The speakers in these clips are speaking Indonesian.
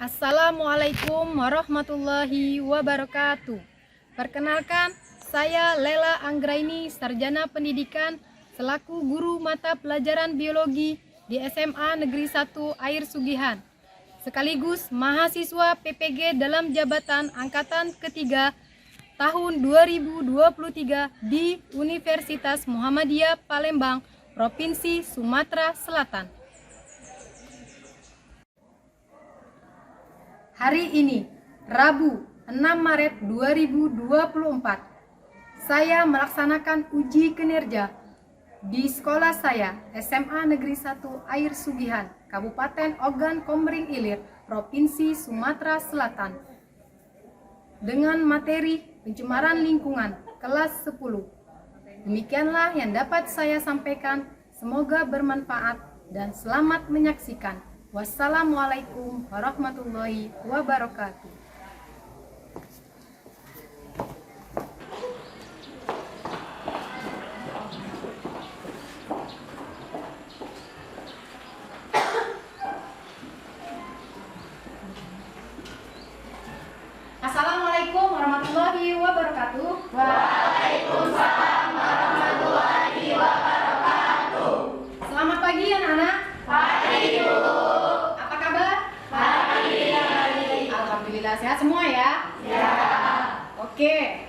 Assalamualaikum warahmatullahi wabarakatuh. Perkenalkan, saya Lela Anggraini, Sarjana Pendidikan selaku guru mata pelajaran biologi di SMA Negeri 1 Air Sugihan, sekaligus mahasiswa PPG dalam jabatan angkatan ketiga tahun 2023 di Universitas Muhammadiyah Palembang, Provinsi Sumatera Selatan. Hari ini, Rabu 6 Maret 2024, saya melaksanakan uji kinerja di sekolah saya, SMA Negeri 1 Air Sugihan, Kabupaten Ogan Komering Ilir, Provinsi Sumatera Selatan, dengan materi pencemaran lingkungan kelas 10. Demikianlah yang dapat saya sampaikan. Semoga bermanfaat dan selamat menyaksikan. Wassalamualaikum warahmatullahi wabarakatuh. Assalamualaikum warahmatullahi wabarakatuh. Waalaikumsalam warahmatullahi wabarakatuh. Selamat pagi anak-anak. Pagi Bu. Apa kabar? Pagi. Alhamdulillah sehat semua ya. Ya. Oke,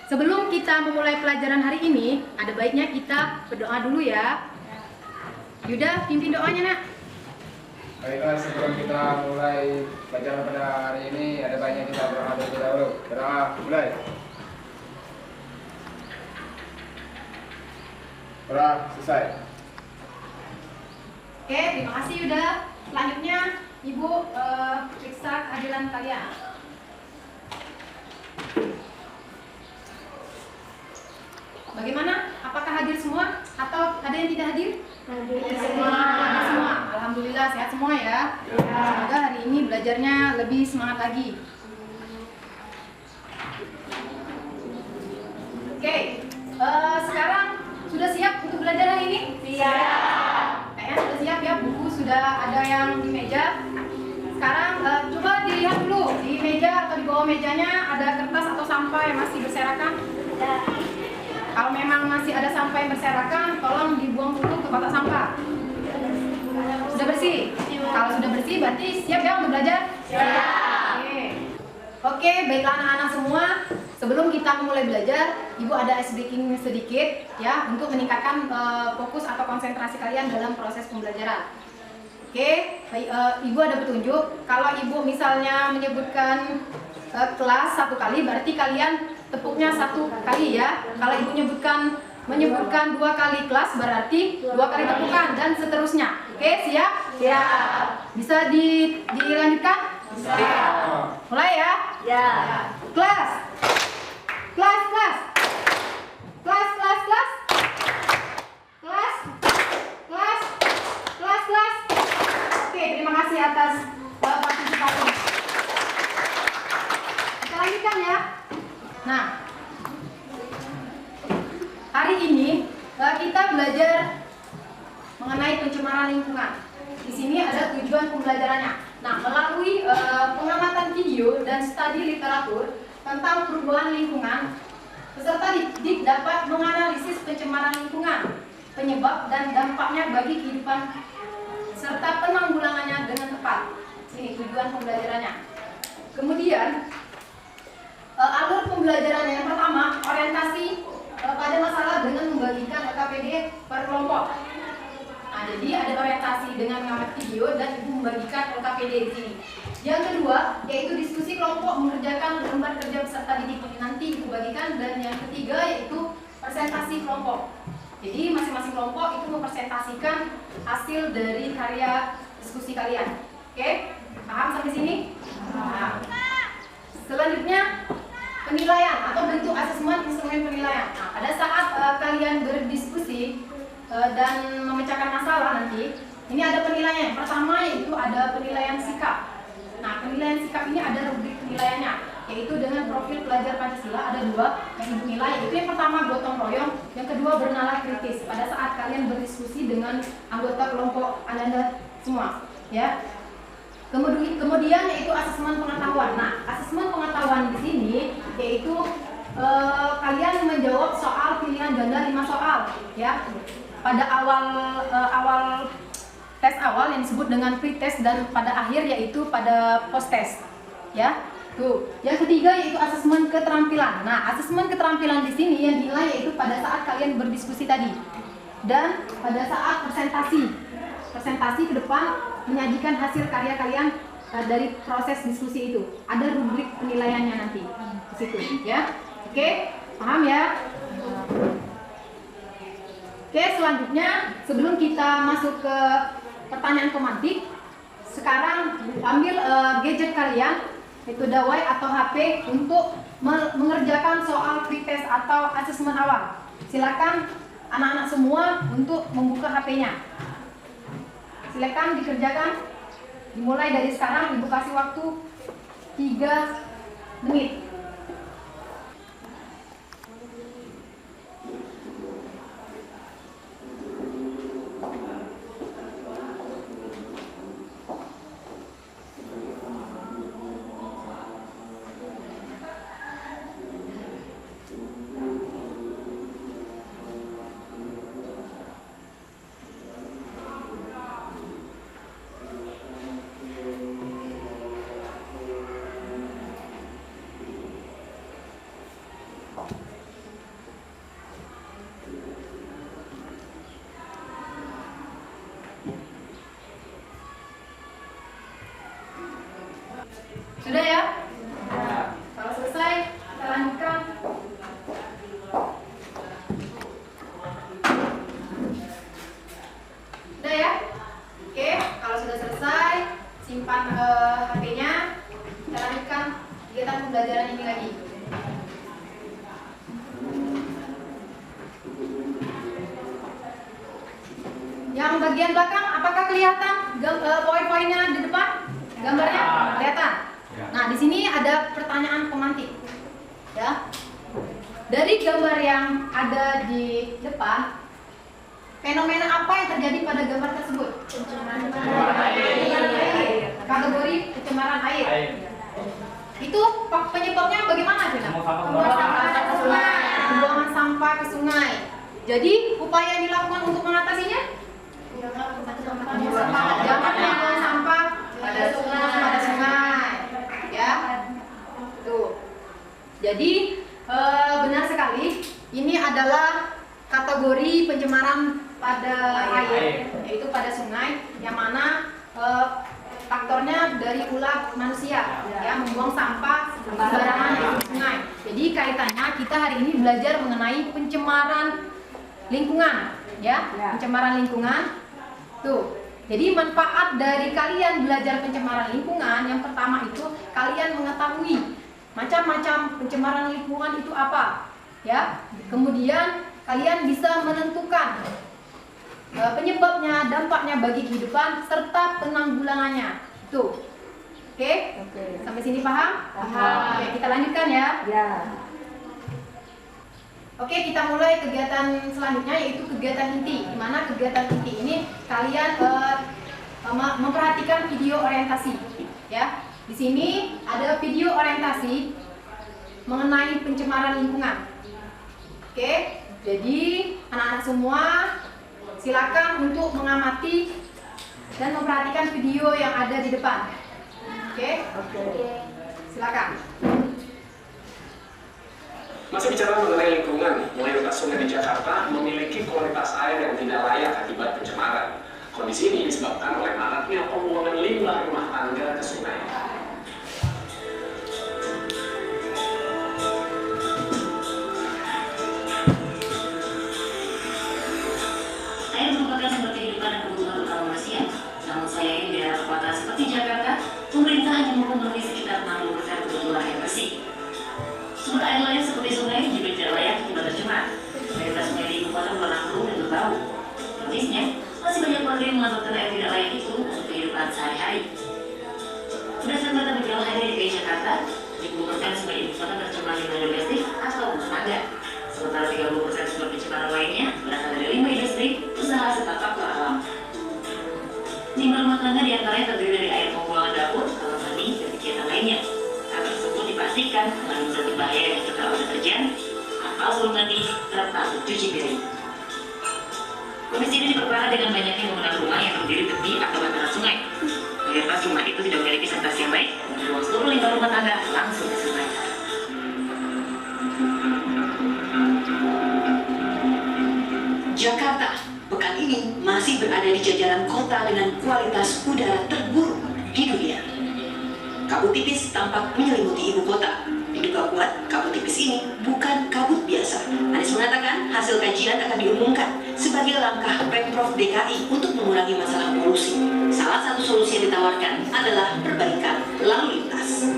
sebelum kita memulai pelajaran hari ini, ada baiknya kita berdoa dulu ya. Yuda, pimpin doanya nak. Baiklah, sebelum kita mulai pelajaran pada hari ini, ada baiknya kita berdoa terlebih dahulu. Berdoa, mulai. Berdoa, selesai. Oke, terima kasih Yuda. Selanjutnya, Ibu periksa kehadiran kalian. Bagaimana? Apakah hadir semua? Atau ada yang tidak hadir? Hadir Semua. Hadir semua. Alhamdulillah sehat semua ya. Semoga hari ini belajarnya lebih semangat lagi. Oke, sekarang sudah siap untuk belajar hari ini? Siap. Kayaknya sudah siap ya, buku sudah ada yang di meja. Sekarang coba dilihat dulu di meja atau di bawah mejanya ada kertas atau sampah yang masih berserakan. Kalau memang masih ada sampah yang berserakan, tolong dibuang dulu ke kotak sampah. Sudah bersih? Kalau sudah bersih berarti siap ya untuk belajar? Siap. Oke, baiklah anak-anak semua. Sebelum kita memulai belajar, Ibu ada ice breaking sedikit ya untuk meningkatkan fokus atau konsentrasi kalian dalam proses pembelajaran. Oke, Ibu ada petunjuk. Kalau Ibu misalnya menyebutkan kelas satu kali, berarti kalian tepuknya satu kali ya. Kalau Ibu menyebutkan 2 kali kelas, berarti 2 kali tepukan dan seterusnya. Oke, siap? Siap. Bisa dilanjutkan? Siap. Mulai ya. Ya. Kelas. Kelas, kelas. Kelas, kelas, kelas. Kelas. Kelas. Kelas, kelas. Oke, terima kasih atas partisipasi. Kita lanjutkan ya. Nah, hari ini kita belajar mengenai pencemaran lingkungan. Di sini ada tujuan pembelajarannya. Nah, melalui pengamatan video dan studi literatur tentang perubahan lingkungan, peserta didik dapat menganalisis pencemaran lingkungan, penyebab dan dampaknya bagi kehidupan serta penanggulangannya dengan tepat. Ini tujuan pembelajarannya. Kemudian alur pembelajarannya yang pertama, orientasi pada masalah dengan membagikan LKPD per kelompok. Nah, jadi ada orientasi dengan mengamati video dan Ibu membagikan LKPD di sini. Yang kedua, yaitu diskusi kelompok mengerjakan lembar kerja peserta didik ini nanti Ibu bagikan. Dan yang ketiga yaitu presentasi kelompok. Jadi masing-masing kelompok itu mempresentasikan hasil dari karya diskusi kalian. Oke? Paham sampai sini? Nah, selanjutnya penilaian atau bentuk asesmen instrumen penilaian. Nah, pada saat kalian berdiskusi dan memecahkan masalah nanti, ini ada penilaian. Yang pertama yaitu ada penilaian sikap. Nah, penilaian sikap ini ada rubrik penilaiannya, yaitu dengan profil pelajar Pancasila ada 2 yang Ibu nilai. Yaitu yang pertama gotong royong, yang kedua bernalar kritis. Pada saat kalian berdiskusi dengan anggota kelompok Anda semua, ya. Kemudian yaitu asesmen pengetahuan. Nah, asesmen pengetahuan di sini yaitu kalian menjawab soal pilihan ganda 5 soal ya. Pada awal tes awal yang disebut dengan pre-test dan pada akhir yaitu pada post-test ya. Tuh. Yang ketiga yaitu asesmen keterampilan. Nah, asesmen keterampilan di sini yang dinilai yaitu pada saat kalian berdiskusi tadi dan pada saat presentasi ke depan menyajikan hasil karya kalian dari proses diskusi itu. Ada rubrik penilaiannya nanti di situ ya. Oke, paham ya? Oke, selanjutnya sebelum kita masuk ke pertanyaan pemantik, sekarang ambil gadget kalian, itu dawai atau HP untuk mengerjakan soal pretest atau asesmen awal. Silakan anak-anak semua untuk membuka HP-nya. Silakan dikerjakan. Dimulai dari sekarang, Ibu kasih waktu 3 menit. Sudah ya? Kalau selesai, kita lanjutkan. Sudah ya? Oke, kalau sudah selesai, simpan HP-nya. Kita lanjutkan kegiatan pembelajaran ini lagi. Yang bagian belakang, apakah kelihatan poin-poinnya di depan? Gambarnya kelihatan. Nah, di sini ada pertanyaan pemantik. Ya. Dari gambar yang ada di depan, fenomena apa yang terjadi pada gambar tersebut? Pencemaran air. Kategori pencemaran air. Itu penyebabnya bagaimana, Vina? Pembuangan sampah ke sungai. Jadi, upaya yang dilakukan untuk mengatasinya? Jangan membuang sampah pada sungai. Ya, tuh. Jadi benar sekali, ini adalah kategori pencemaran pada air, yaitu pada sungai, yang mana faktornya dari ulah manusia, ya, membuang sampah sembarangan di sungai. Jadi kaitannya kita hari ini belajar mengenai pencemaran lingkungan, ya, pencemaran lingkungan. Tuh. Jadi manfaat dari kalian belajar pencemaran lingkungan, yang pertama itu kalian mengetahui macam-macam pencemaran lingkungan itu apa, ya. Kemudian kalian bisa menentukan penyebabnya, dampaknya bagi kehidupan serta penanggulangannya. Tuh. Oke? Sampai sini paham? Paham. Oke, kita lanjutkan ya. Ya. Oke, kita mulai kegiatan selanjutnya, yaitu kegiatan inti. Di mana kegiatan inti ini kalian memperhatikan video orientasi, ya. Di sini ada video orientasi mengenai pencemaran lingkungan. Oke, jadi anak-anak semua silakan untuk mengamati dan memperhatikan video yang ada di depan. Oke? Silakan. Masih bicara mengenai lingkungan, mayoritas sungai di Jakarta memiliki kualitas air yang tidak layak akibat pencemaran. Kondisi ini disebabkan oleh maraknya pembuangan limbah rumah tangga ke sungai. Air merupakan sumber kehidupan dan kebutuhan utama manusia. Namun sayangnya di daerah kota seperti Jakarta, pemerintah hanya memenuhi sekitar 60% kebutuhan air bersih. Sumber air lain seperti sungai juga tidak layak akibat tercemar. Mayoritas sungai di ibu kota berwarna keruh dan berbau. Ironisnya, masih banyak warga yang memanfaatkan air tidak layak itu untuk kehidupan sehari-hari. Berdasarkan data BPL HRD DKI Jakarta, 70% sungai ibu kota tercemar limbah domestik atau rumah tangga. Sementara 30% sumber pencemaran lainnya berasal dari limbah industri, usaha serta faktor alam. Limbah rumah tangga diantaranya terdiri dari air pembuangan bersihkan mengandung zat berbahaya yang terdapat deterjen atau sabun mandi serta cuci piring. Kondisi ini diperparah dengan banyaknya bangunan rumah yang berdiri tepi atau bantaran sungai. Mayoritas rumah itu tidak memiliki sanitasi yang baik dan membuang seluruh limbah rumah tangga langsung ke sungai. Jakarta pekan ini masih berada di jajaran kota dengan kualitas udara terburuk di dunia. Kabut tipis tampak menyelimuti ibu kota. Diduga kuat, kabut tipis ini bukan kabut biasa. Anies mengatakan hasil kajian akan diumumkan sebagai langkah Pemprov DKI untuk mengurangi masalah polusi. Salah satu solusi yang ditawarkan adalah perbaikan lalu lintas.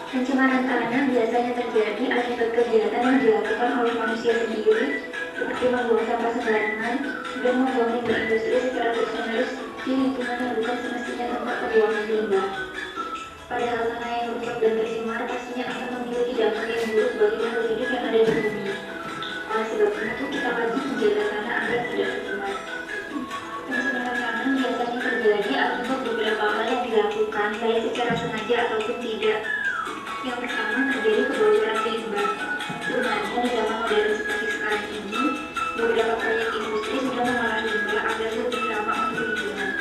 Pencemaran tanah biasanya terjadi akibat kegiatan yang dilakukan oleh manusia sendiri, seperti membuang sampah sembarangan dan membuang limbah industri secara terus-menerus di lingkungan yang bukan semestinya tempat pembuangan limbah. Padahal tanah yang rusak dan tercemar pastinya akan memiliki dampak yang buruk bagi makhluk hidup yang ada di bumi. Oleh sebab itu, kita wajib menjaga tanah agar tidak tercemar. Pencemaran tanah biasanya terjadi akibat beberapa hal yang dilakukan, baik secara sengaja ataupun tidak. Yang pertama, terjadi kebocoran limbah. Sebenarnya di zaman modern seperti sekarang ini, beberapa proyek industri sudah mengolah limbah agar lebih ramah untuk lingkungan.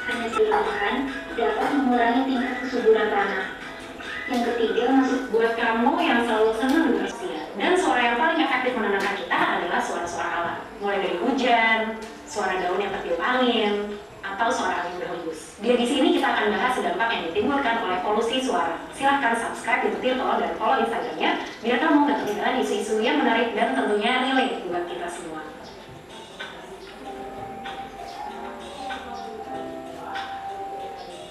Hanya dilakukan dapat mengurangi tingkat kesuburan tanah. Yang ketiga, masuk Buat kamu yang selalu senang bersedia, dan suara yang paling efektif menenangkan kita adalah suara-suara alam. Mulai dari hujan, suara daun yang tertiup angin, atau suara angin berhembus. Di sini kita akan bahas dampak yang ditimbulkan oleh polusi suara. Silahkan subscribe untuk Tirto dan follow Instagramnya biar kamu nggak ketinggalan isu-isu yang menarik dan tentunya relate buat kita semua.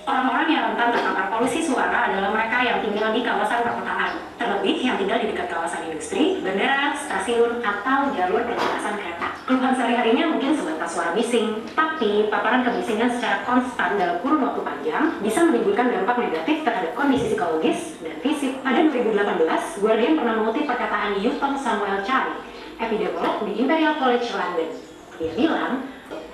Orang-orang yang rentan terpapar polusi suara adalah mereka yang tinggal di kawasan perkotaan, terlebih yang tinggal di dekat kawasan industri, bandara, stasiun, atau jalur perlintasan kereta. Keluhan sehari-harinya mungkin sebatas suara bising, tapi paparan kebisingan secara konstan dalam kurun waktu panjang bisa menimbulkan dampak negatif terhadap kondisi psikologis dan fisik. Pada 2018, Guardian pernah mengutip perkataan Yuton Samuel Chai, epidemiolog di Imperial College London. Dia bilang,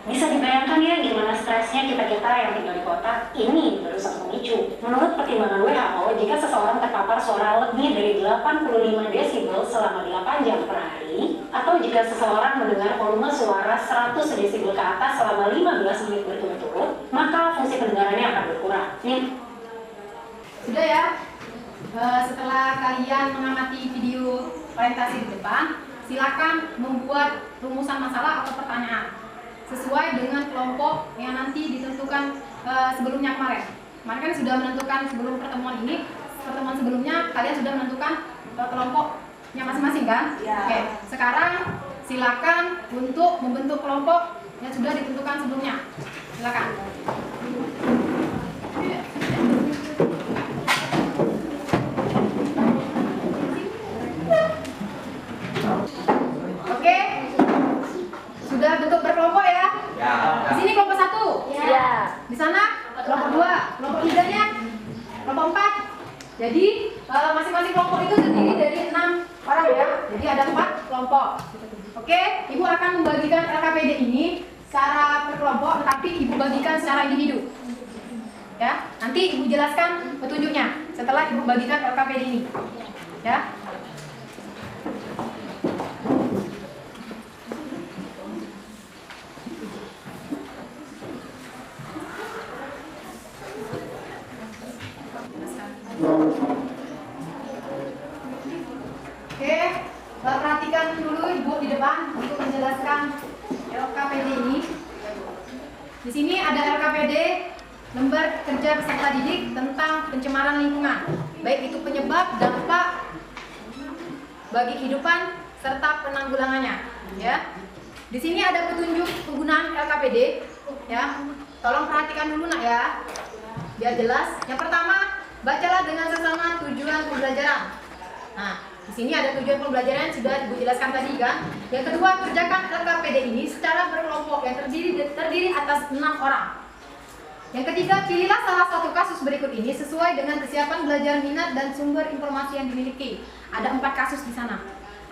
bisa dibayangkan ya gimana stresnya kita-kita yang tinggal di kota ini berusaha memicu. Menurut pertimbangan WHO, jika seseorang terpapar suara lebih dari 85 desibel selama 8 jam per hari, atau jika seseorang mendengar volume suara 100 desibel ke atas selama 15 menit berturut-turut, maka fungsi pendengarannya akan berkurang. Sudah ya? Setelah kalian mengamati video orientasi di depan, silakan membuat rumusan masalah atau pertanyaan sesuai dengan kelompok yang nanti ditentukan sebelumnya kemarin. Kemarin kan sudah menentukan sebelum pertemuan ini, pertemuan sebelumnya kalian sudah menentukan kelompoknya masing-masing kan? Ya. Oke, sekarang silakan untuk membentuk kelompok yang sudah ditentukan sebelumnya. Silakan. Oke, sudah bentuk berkelompok ya? Ya. Di sini kelompok 1. Ya. Di sana kelompok 2, kelompok 3-nya, kelompok 4. Jadi masing-masing kelompok itu terdiri dari 6 orang ya. Jadi ada 4 kelompok. Oke, Ibu akan membagikan LKPD ini secara berkelompok, tetapi Ibu bagikan secara individu. Ya, nanti Ibu jelaskan petunjuknya setelah Ibu bagikan LKPD ini. Ya. Oke, perhatikan dulu Ibu di depan untuk menjelaskan LKPD ini. Di sini ada LKPD Lembar Kerja Peserta Didik tentang pencemaran lingkungan, baik itu penyebab, dampak bagi kehidupan serta penanggulangannya. Ya, di sini ada petunjuk penggunaan LKPD. Ya, tolong perhatikan dulu nak ya, biar jelas. Yang pertama, bacalah dengan sesama tujuan pembelajaran. Nah, di sini ada tujuan pembelajaran yang sudah Ibu jelaskan tadi kan. Yang kedua, kerjakan LKPD ini secara berkelompok yang terdiri atas 6 orang. Yang ketiga, pilihlah salah satu kasus berikut ini sesuai dengan kesiapan belajar, minat, dan sumber informasi yang dimiliki. Ada 4 kasus di sana.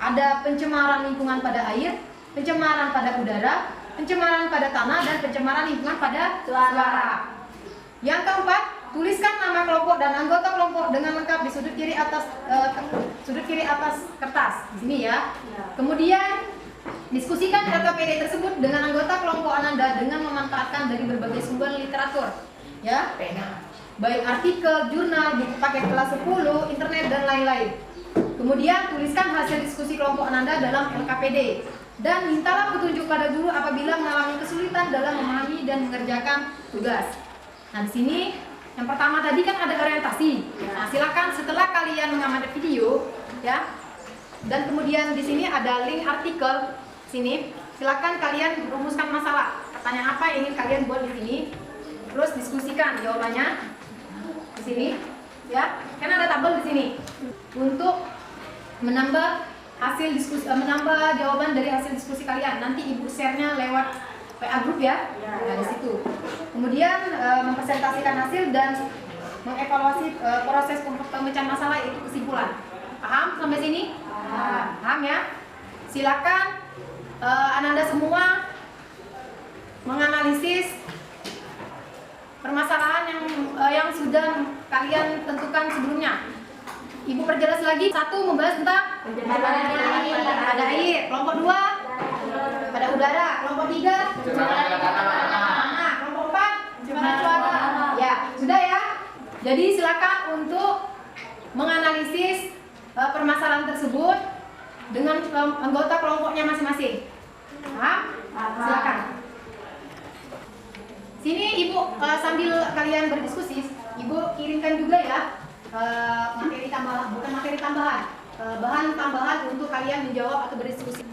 Ada pencemaran lingkungan pada air, pencemaran pada udara, pencemaran pada tanah, dan pencemaran lingkungan pada suara. Yang keempat, tuliskan nama kelompok dan anggota kelompok dengan lengkap di sudut kiri atas kertas di sini ya. Kemudian diskusikan LKPD tersebut dengan anggota kelompok Ananda dengan memanfaatkan dari berbagai sumber literatur, ya, baik artikel, jurnal, buku paket kelas 10, internet dan lain-lain. Kemudian tuliskan hasil diskusi kelompok Ananda dalam LKPD dan mintalah petunjuk pada guru apabila mengalami kesulitan dalam memahami dan mengerjakan tugas. Nah, di sini yang pertama tadi kan ada orientasi. Nah, silakan setelah kalian mengamati video, ya, dan kemudian di sini ada link artikel. Sini, silakan kalian rumuskan masalah. Pertanyaan apa yang ingin kalian buat di sini? Terus diskusikan jawabannya di sini, ya. Kan ada tabel di sini untuk menambah hasil diskusi, menambah jawaban dari hasil diskusi kalian. Nanti ibu share-nya lewat WA group ya. Nah, di situ. Kemudian mempresentasikan hasil dan mengevaluasi proses pemecahan masalah, itu kesimpulan. Paham sampai sini? Paham ya? Silakan Ananda semua menganalisis permasalahan yang sudah kalian tentukan sebelumnya. Ibu perjelas lagi. 1. Membahas tentang pada air. Kelompok 2 pada udara. Kelompok 3 tanah. Kelompok 4 pencemaran cuaca. Ya, sudah ya. Jadi silakan untuk menganalisis permasalahan tersebut dengan anggota kelompoknya masing-masing. Paham? Silakan. Sini ibu sambil kalian berdiskusi, ibu kirimkan juga ya materi tambahan, bukan materi tambahan, bahan tambahan untuk kalian menjawab atau berdiskusi.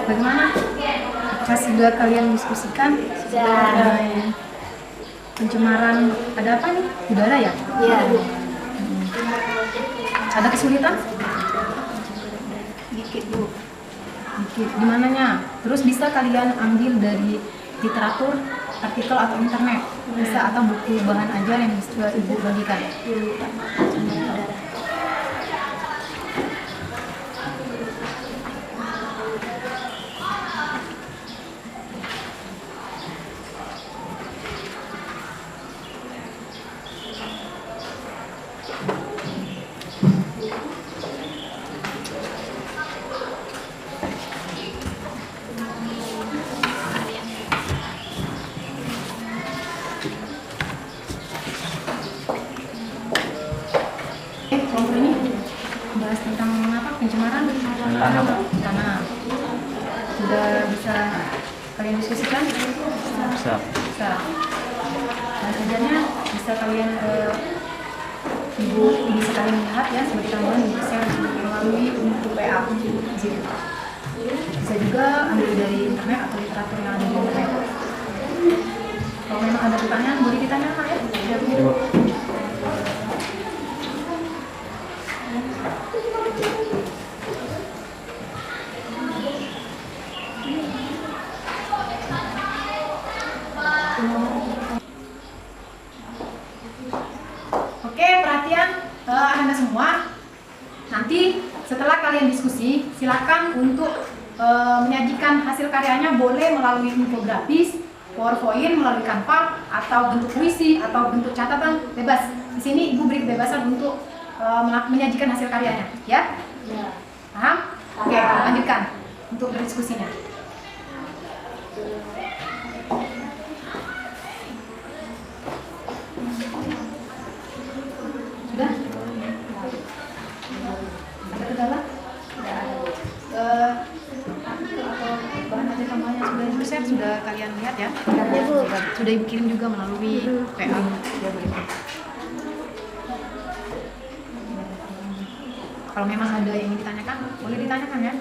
Bagaimana? Apakah sudah kalian diskusikan? Sudah. Pencemaran ada apa nih? Udara ya? Iya. Ada kesulitan? Dikit Bu. Dikit. Di mananya? Terus bisa kalian ambil dari literatur, artikel atau internet? Bisa, atau buku bahan ajar yang bisa Ibu bagikan? Kelompok ini bahas tentang apa? Pencemaran tanah. Sudah bisa kalian diskusikan? Bisa. Dan ajarnya bisa kalian ibu bisa kalian lihat ya sebagai tambahan, bisa melalui untuk WA. Bisa juga ambil dari internet atau literatur yang ada di internet. Kalau memang ada pertanyaan boleh ditanya ya. Oke, perhatian Anda semua. Nanti setelah kalian diskusi, silakan untuk menyajikan hasil karyanya, boleh melalui infografis, PowerPoint, melalui Canva, atau bentuk puisi, atau bentuk catatan, bebas. Di sini Ibu beri kebebasan untuk menyajikan hasil karyanya, ya? Paham? Oke, lanjutkan untuk berdiskusinya. Sudah? Ada kendala? Bahan ajar tambahan yang sudah Ibu-share sudah kalian lihat ya? Sudah Ibu kirim juga melalui WA. Ya, boleh. Kalau memang ada yang ingin ditanyakan, boleh ditanyakan ya.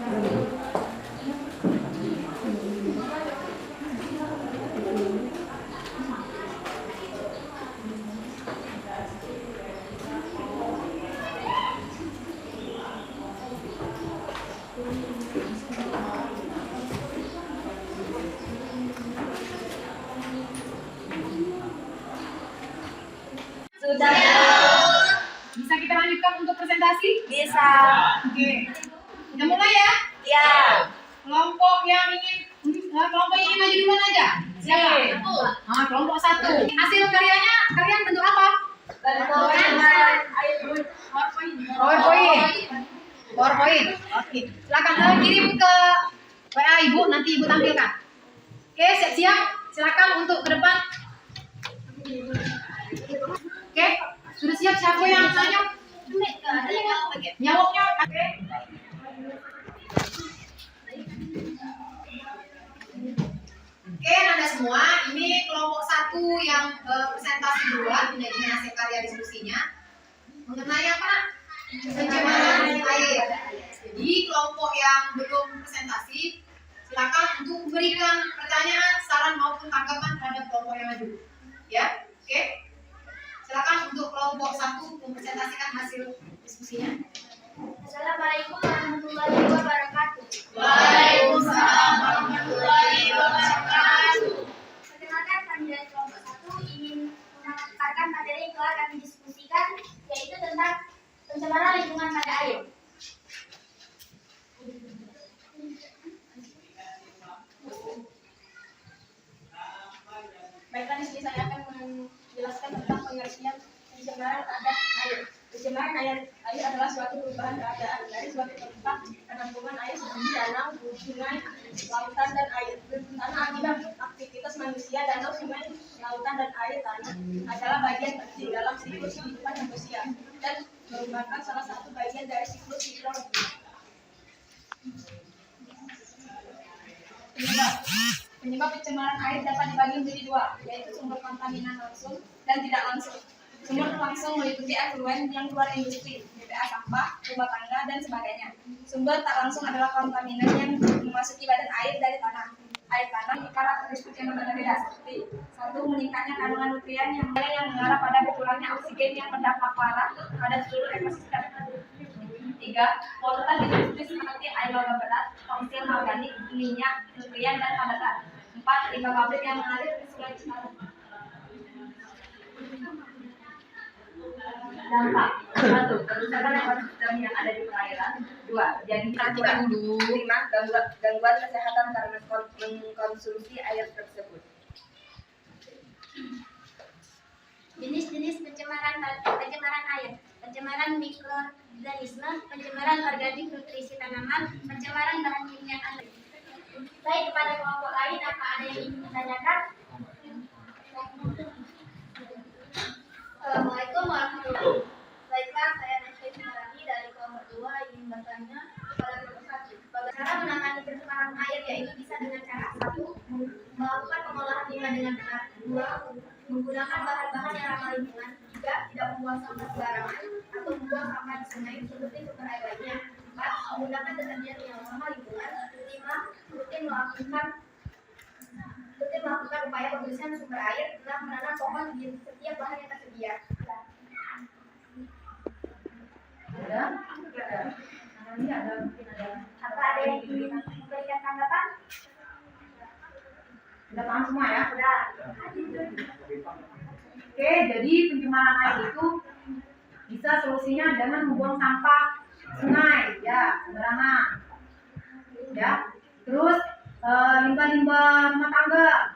Sudah. Bisa kita lanjutkan untuk presentasi? Bisa. Oke. Udah mulai ya? Ya. Kelompok yang ingin maju duluan aja. Siapa? Kelompok 1. Hasil karyanya kalian bentuk apa? PowerPoint. Oke. Silakan kirim ke WA Ibu, nanti Ibu tampilkan. Oke, siap-siap. Silakan untuk ke depan. Oke, sudah siap siapa yang tanya? Nyawoknya. Oke. Oke, Anda semua, ini kelompok 1 yang presentasi duluan dengan hasil karya diskusinya mengenai apa? Pencemaran air. Jadi kelompok yang belum presentasi, silakan untuk memberikan pertanyaan, saran maupun tanggapan terhadap kelompok yang maju. Ya, oke. Silakan untuk kelompok 1 mempresentasikan hasil diskusinya. Assalamualaikum warahmatullahi wabarakatuh. Waalaikumsalam warahmatullahi wabarakatuh. Perkenalkan, kami dari kelompok 1 ingin memaparkan materi yang telah kami diskusikan, yaitu tentang pencemaran lingkungan pada air. Baiklah, di sini saya akan menjelaskan tentang pengertian pencemaran terhadap air. Pencemaran air adalah suatu perubahan keadaan dari suatu tempat penampungan air seperti danau, sungai, lautan, dan air. Karena akibat aktivitas manusia, danau, sungai, lautan, dan air tanah adalah bagian penting dalam siklus kehidupan manusia dan merupakan salah satu bagian dari siklus hidrologi. Penyebab pencemaran air dapat dibagi menjadi 2, yaitu sumber kontaminan langsung dan tidak langsung. Sumber langsung meliputi efluen yang keluar industri, BPA sampah, rumah tangga, dan sebagainya. Sumber tak langsung adalah kontaminan yang memasuki badan air dari tanah. Air tanah karakteristik yang berbeda-beda seperti 1. Meningkatnya kandungan nutrien yang mengarah pada berkurangnya oksigen yang berdampak parah pada seluruh ekosistem. 3. Polutan industri seperti air logam berat, toksin organik, minyak, nutrien, dan padatan. 4. Limbah pabrik yang mengalir ke sungai Citarum. Dampak 1. Kerusakan ekosistem yang ada di perairan. 2. Jadi Perhatikan dulu. 5. Gangguan kesehatan karena mengkonsumsi air tersebut. Jenis-jenis pencemaran air: pencemaran mikroorganisme, pencemaran organik nutrisi tanaman, pencemaran bahan kimia air. Baik, kepada kelompok lain apa ada yang ingin ditanyakan? Assalamualaikum warahmatullahi wabarakatuh. Baiklah, saya Nasri Marani dari kelompok 2 ingin bertanya kepada kelompok 1. Bagaimana cara menangani pencemaran air, yaitu bisa dengan cara 1. Melakukan pengolahan limbah dengan benar. 2. Menggunakan bahan-bahan yang ramah lingkungan. 3. Tidak membuang sampah sembarangan atau membuang sampah di sungai seperti sumber air lainnya. 4. Menggunakan deterjen yang ramah lingkungan. 5. Rutin melakukan upaya pembersihan sumber air dengan menanam pohon di setiap lahan yang tersedia. Apa ada yang ingin memberikan tanggapan? Sudah paham semua ya? Sudah. Oke, jadi pencemaran air itu bisa solusinya dengan membuang sampah sungai, ya, sembarangan. Ya. Terus limbah-limbah rumah tangga.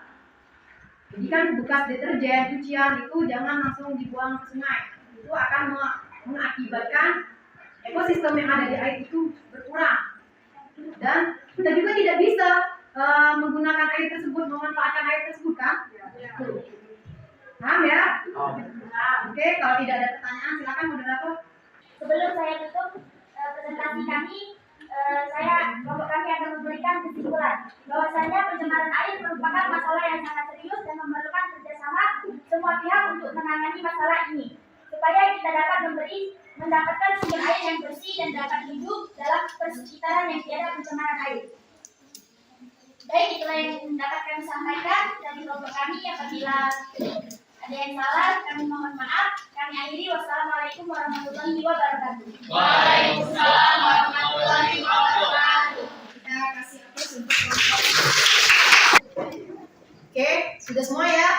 Jadi kan bekas deterjen, cucian itu jangan langsung dibuang ke sungai. Itu akan mengakibatkan ekosistem yang ada di air itu berkurang. Dan kita juga tidak bisa menggunakan air tersebut, memanfaatkan air tersebut kan? Paham ya? Nah, oke, kalau tidak ada pertanyaan silakan moderator. Sebelum saya tutup presentasi kami, kelompok kami akan memberikan kesimpulan bahwasanya pencemaran air merupakan masalah yang sangat serius dan memerlukan kerjasama semua pihak untuk menangani masalah ini supaya kita dapat mendapatkan sumber air yang bersih dan dapat hidup dalam persekitaran yang tiada pencemaran air. Baik, itulah yang dapat kami sampaikan dari kelompok kami. Apabila ada yang salah, kami mohon maaf. Kami akhiri. Wassalamualaikum warahmatullahi wabarakatuh. Waalaikumsalam warahmatullahi wabarakatuh. Kita kasih aplaus untuk kelompok. Oke, sudah semua ya?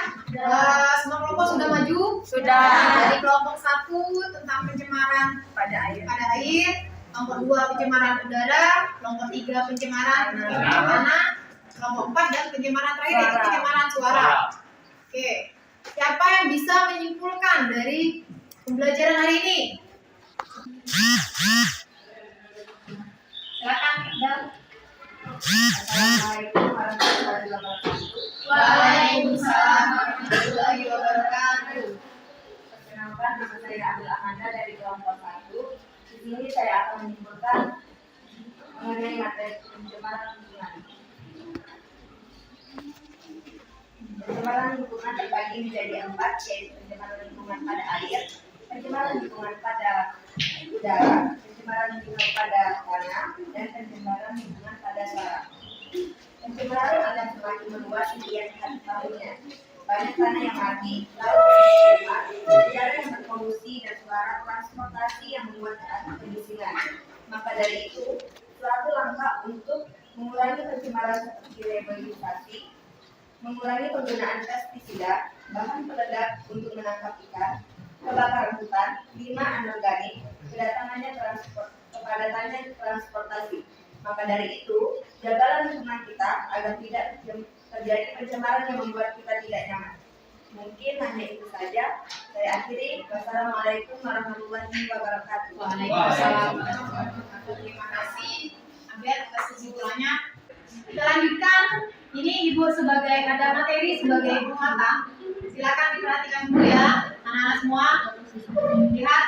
Semua kelompok sudah maju? Sudah. Dari kelompok 1 tentang pencemaran pada air, kelompok 2 pencemaran udara, kelompok 3 pencemaran tanah, kelompok 4 dan pencemaran terakhir itu pencemaran suara. Oke, siapa yang bisa menyimpulkan dari pembelajaran hari ini? Silakan, Iqbal. Assalamualaikum warahmatullahi wabarakatuh. Waalaikumsalam warahmatullahi wabarakatuh. Perkenalkan, nama saya Abdul Amanda dari kelompok 1. Di sini saya akan menyimpulkan mengenai materi pencemaran lingkungan. Pencemaran lingkungan terbagi menjadi 4, yaitu pencemaran lingkungan pada air, pencemaran lingkungan pada udara, pencemaran lingkungan pada tanah, dan pencemaran lingkungan pada suara. Pencemaran akan semakin meluas setiap tahunnya. Banyak tanah yang mati, laut yang tercemar, udara yang berpolusi, dan suara transportasi yang membuat kebisingan. Maka dari itu, suatu langkah untuk mengurangi pencemaran seperti reboisasi, mengurangi penggunaan pestisida, bahan peledak untuk menangkap ikan, kebakaran hutan, limbah anorganik, kepadatannya transportasi. Maka dari itu, jagalah lingkungan kita agar tidak terjadi pencemaran yang membuat kita tidak nyaman. Mungkin hanya itu saja. Saya akhiri. Wassalamualaikum warahmatullahi wabarakatuh. Waalaikumsalam warahmatullahi wabarakatuh. Terima kasih Abel atas kesimpulannya. Kita lanjutkan. Ini Ibu sebagai ada materi sebagai ibu mata. Silakan diperhatikan dulu ya, anak-anak semua. Lihat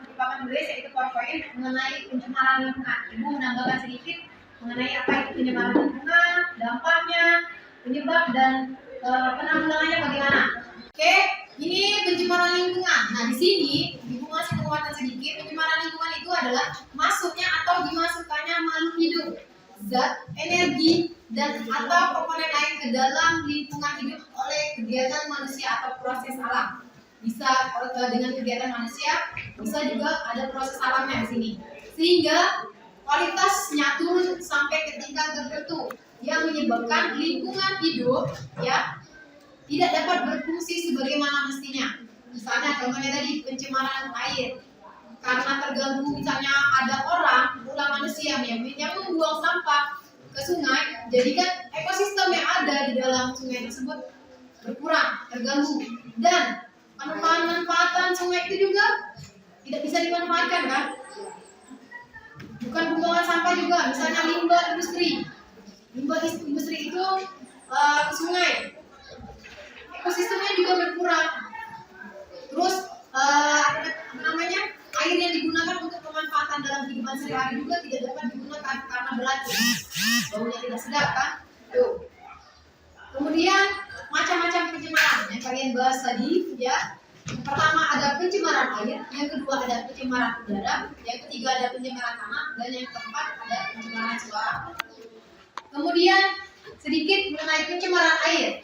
di papan tulis yaitu PowerPoint mengenai pencemaran lingkungan. Ibu menambahkan sedikit mengenai apa itu pencemaran lingkungan, dampaknya, penyebab dan penanggulangannya bagaimana. Oke, ini pencemaran lingkungan. Nah, di sini Ibu masih menguatkan sedikit. Pencemaran lingkungan itu adalah masuknya atau dimasukkannya makhluk hidup, zat, energi, dan atau komponen lain ke dalam lingkungan hidup oleh kegiatan manusia atau proses alam. Bisa dengan kegiatan manusia, bisa juga ada proses alamnya di sini. Sehingga kualitasnya turun sampai ke tingkat tertentu yang menyebabkan lingkungan hidup ya tidak dapat berfungsi sebagaimana mestinya. Misalnya contohnya tadi pencemaran air. Karena terganggu misalnya ada orang manusia yang membuang sampah ke sungai, jadi kan ekosistem yang ada di dalam sungai tersebut berkurang, terganggu, dan manfaatan sungai itu juga tidak bisa dimanfaatkan kan? Bukan pembuangan sampah juga, misalnya limbah industri itu ke sungai, ekosistemnya juga berkurang. Terus air yang digunakan untuk pemanfaatan dalam kehidupan sehari-hari juga tidak dapat digunakan karena beracun, baunya tidak sedap kan? Tuh. Kemudian macam-macam pencemaran yang kalian bahas tadi ya. Pertama ada pencemaran air, yang kedua ada pencemaran udara, yang ketiga ada pencemaran tanah, dan yang keempat ada pencemaran suara. Kemudian sedikit mengenai pencemaran air.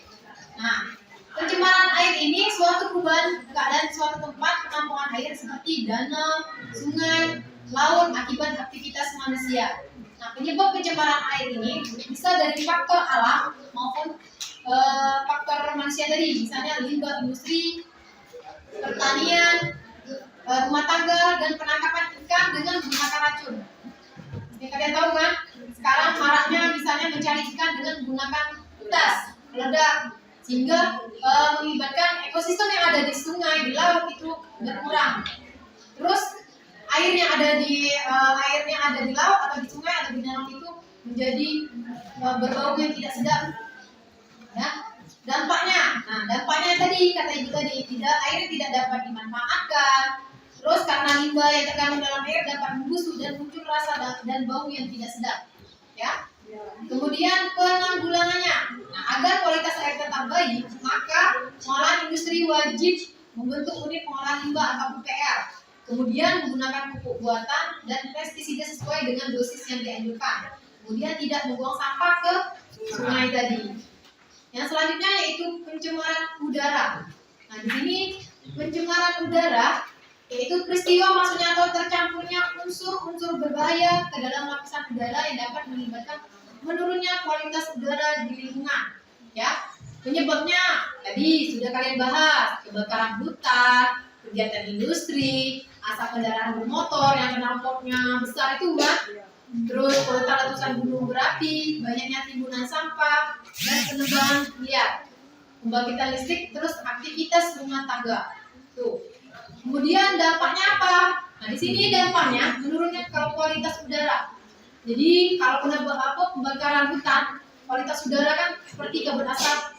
Nah, pencemaran air ini suatu perubahan keadaan suatu tempat penampungan air seperti danau, sungai, laut akibat aktivitas manusia. Nah, penyebab pencemaran air ini bisa dari faktor alam maupun faktor manusia tadi, misalnya limbah industri, pertanian, rumah tangga, dan penangkapan ikan dengan menggunakan racun. Yang kalian tahu kan, sekarang maraknya misalnya mencari ikan dengan menggunakan gas, peledak, sehingga mengibatkan ekosistem yang ada di sungai, di laut itu berkurang. Terus air yang ada di laut atau di sungai atau di danau itu menjadi berbau yang tidak sedap. Ya, dampaknya tadi kata ibu tadi, air tidak dapat dimanfaatkan. Terus karena limbah yang terkandung dalam air dapat membusuk dan muncul rasa dan bau yang tidak sedap. Ya. Kemudian penanggulangannya. Nah, agar kualitas air tetap baik, maka pengolahan industri wajib membentuk unit pengolahan limbah atau UPL. Kemudian menggunakan pupuk buatan dan pestisida sesuai dengan dosis yang dianjurkan. Kemudian tidak membuang sampah ke sungai tadi. Yang selanjutnya yaitu pencemaran udara. Nah, di sini pencemaran udara yaitu peristiwa masuknya atau tercampurnya unsur-unsur berbahaya ke dalam lapisan udara yang dapat mengakibatkan menurunnya kualitas udara di lingkungan. Ya, penyebabnya tadi sudah kalian bahas, kebakaran hutan, kegiatan industri, asap kendaraan bermotor yang knalpotnya besar itu kan, terus letusan gunung berapi, banyaknya timbunan sampah dan penebangan liar, pembangkitan listrik, terus aktivitas rumah tangga. Tuh. Kemudian dampaknya apa? Nah, di sini dampaknya menurunnya kualitas udara. Jadi kalau kena pembakaran hutan, kualitas udara kan seperti kabut asap,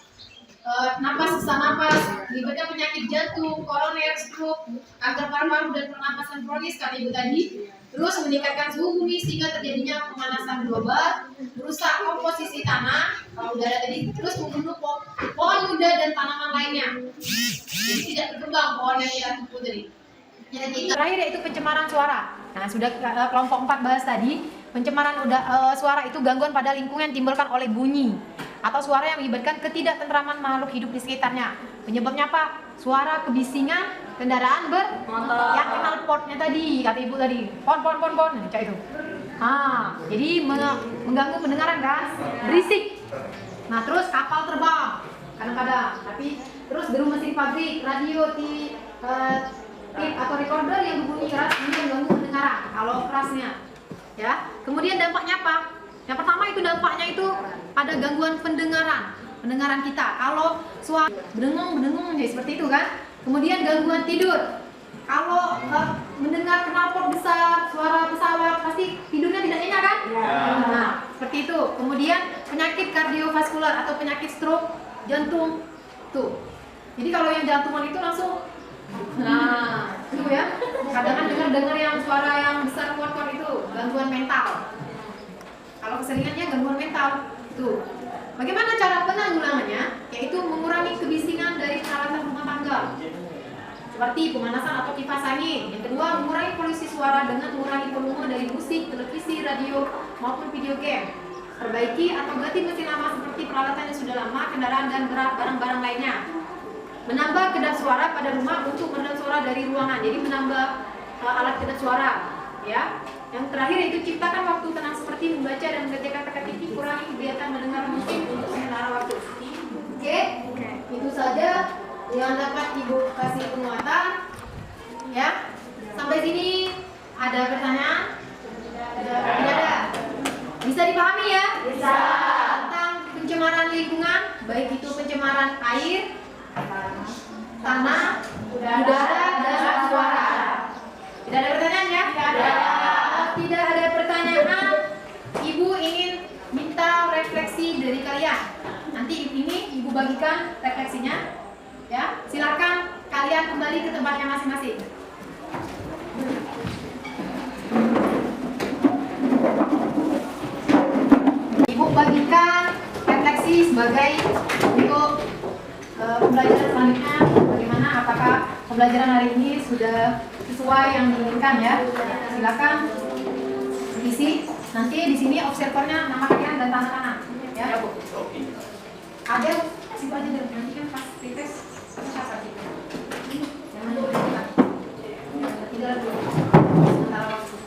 napas, sesak napas, menyebabkan penyakit jantung, koroner, stroke, kanker paru-paru dan pernapasan kronis kata ibu tadi. Terus meningkatkan suhu bumi sehingga terjadinya pemanasan global, merusak komposisi tanah, kalau udara tadi, terus membunuh pohon muda dan tanaman lainnya. Jadi tidak berkembang pohon yang kita tumbuh tadi. Yang terakhir yaitu pencemaran suara. Nah, sudah kelompok 4 bahas tadi, pencemaran suara itu gangguan pada lingkungan yang timbulkan oleh bunyi atau suara yang mengakibatkan ketidaktentraman makhluk hidup di sekitarnya. Penyebabnya apa? Suara kebisingan kendaraan bermotor yang knalpotnya tadi, kata ibu tadi, pon, cak itu. Jadi mengganggu pendengaran kan, berisik. Nah, terus kapal terbang kadang-kadang, tapi terus deru mesin pabrik, radio, tip atau recorder yang berbunyi keras ini mengganggu pendengaran kalau kerasnya. Ya, kemudian dampaknya apa? Yang pertama itu dampaknya itu ada gangguan pendengaran kita. Kalau suara berdengung ya seperti itu kan. Kemudian gangguan tidur. Kalau mendengar knalpot besar, suara pesawat, pasti tidurnya tidak nyenyak kan? Nah, seperti itu. Kemudian penyakit kardiovaskular atau penyakit stroke, jantung. Tuh. Jadi kalau yang jantungan itu langsung, nah, itu ya. Kadang dengar yang suara yang besar kuat-kuat itu gangguan mental. Kalau keseringannya gangguan mental. Tuh. Bagaimana cara penanggulangannya? Yaitu mengurangi kebisingan dari peralatan rumah tangga, seperti pemanasan atau kipas angin. Yang kedua, mengurangi polusi suara dengan mengurangi volume dari musik, televisi, radio, maupun video game. Perbaiki atau ganti mesin lama seperti peralatan yang sudah lama, kendaraan dan barang-barang lainnya. Menambah kedap suara pada rumah untuk meredam suara dari ruangan. Jadi menambah alat kedap suara, ya. Yang terakhir yaitu ciptakan waktu tenang seperti membaca dan mengerjakan teka-teki, kurangi kegiatan mendengar musik untuk sementara waktu. Oke, itu saja yang dapat ibu kasih penguatan. Ya, sampai sini ada pertanyaan? Tidak ada. Bisa dipahami ya? Bisa. Tentang pencemaran lingkungan, baik itu pencemaran air, tanah, udara, dan suara. Tidak ada pertanyaan ya? Tidak ada. Tidak ada pertanyaan. Ibu ingin minta refleksi dari kalian. Nanti ini ibu bagikan refleksinya. Ya, silakan kalian kembali ke tempatnya masing-masing. Ibu bagikan refleksi sebagai untuk pembelajaran selanjutnya. Bagaimana? Apakah pembelajaran hari ini sudah sesuai yang diinginkan ya? Silakan isi. Nanti di sini observernya nama kalian dan tanda tangan. Ya, Bu. Ada siapa aja dulu. Nanti kan pas tes siapa sih? Jangan dulu. Tidak dulu. Sementara waktu.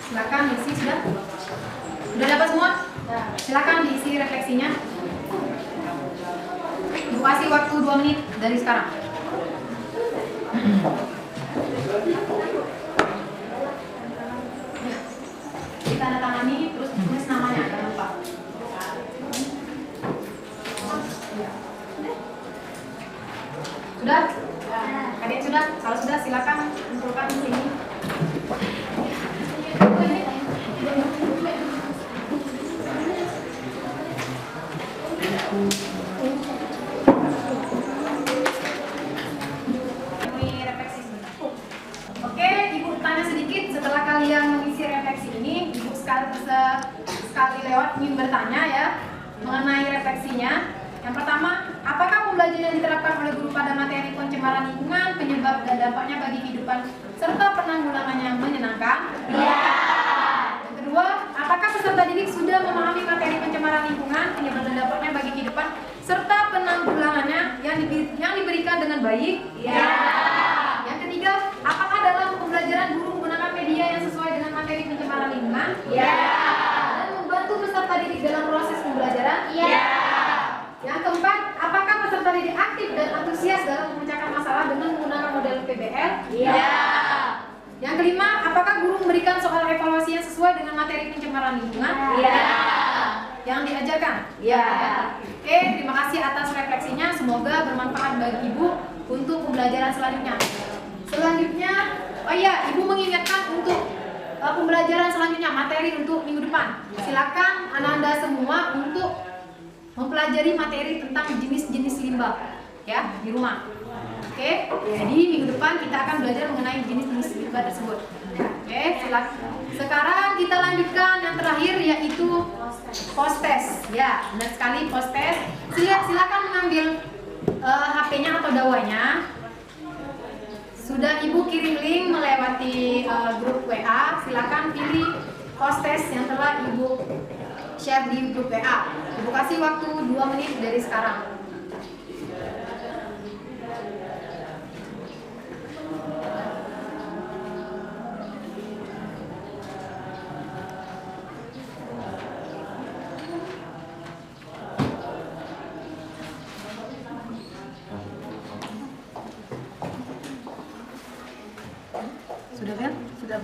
Silakan diisi sudah? Sudah dapat semua? Silakan diisi refleksinya. Ibu kasih waktu 2 menit dari sekarang. Ditandatangani terus tulis namanya, jangan lupa. Sudah? Kalian sudah? Kalau sudah silakan kumpulkan di sini. Oke, Ibu tanya sedikit setelah kalian mengisi refleksi ini, Ibu sekali lewat ingin bertanya ya mengenai refleksinya. Yang pertama, apakah pembelajaran yang diterapkan oleh guru pada materi pencemaran lingkungan, penyebab dan dampaknya bagi kehidupan serta penanggulangannya menyenangkan? Ya. Yang kedua, apakah peserta didik sudah memahami materi pencemaran lingkungan, penyebab dan dampaknya bagi kehidupan serta penanggulangannya yang diberikan dengan baik? Ya. Yang ketiga, apakah dalam pembelajaran guru menggunakan media yang sesuai dengan materi pencemaran lingkungan? Ya. Dan membantu peserta didik dalam proses pembelajaran? Ya. Yang keempat, apakah peserta didik aktif dan antusias dalam memecahkan masalah dengan menggunakan model PBL? Ya. Yang kelima, apakah guru memberikan soal evaluasi yang sesuai dengan materi pencemaran lingkungan? Ya. Yang diajarkan? Ya. Oke, terima kasih atas refleksinya. Semoga bermanfaat bagi Ibu untuk pembelajaran selanjutnya. Selanjutnya, oh iya, Ibu mengingatkan untuk pembelajaran selanjutnya, materi untuk minggu depan. Silakan Anda semua untuk mempelajari materi tentang jenis-jenis limbah ya di rumah. Oke, jadi minggu depan kita akan belajar mengenai jenis-jenis limbah tersebut. Oke, silakan. Sekarang kita lanjutkan yang terakhir yaitu post test. Ya, benar sekali post test. Silakan mengambil HP-nya atau dawanya. Sudah Ibu kirim link melewati grup WA. Silakan pilih post test yang telah Ibu share di grup WA. Ibu kasih waktu 2 menit dari sekarang. Sudah kan? Sudah.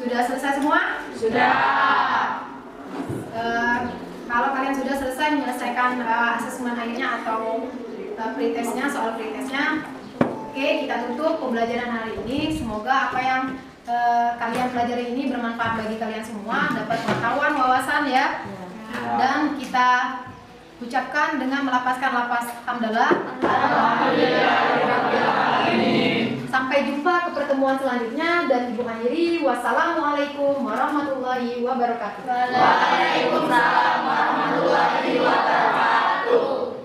Sudah selesai semua? Sudah. Kalau kalian sudah selesai menyelesaikan asesmen akhirnya atau pretestnya, soal pretestnya, oke, kita tutup pembelajaran hari ini. Semoga apa yang kalian pelajari ini bermanfaat bagi kalian semua, dapat pengetahuan, wawasan ya. Dan kita ucapkan dengan melapaskan lapas hamdalah. Sampai jumpa ke pertemuan selanjutnya dan Ibu akhiri. Wassalamualaikum warahmatullahi wabarakatuh. Waalaikumsalam warahmatullahi wabarakatuh.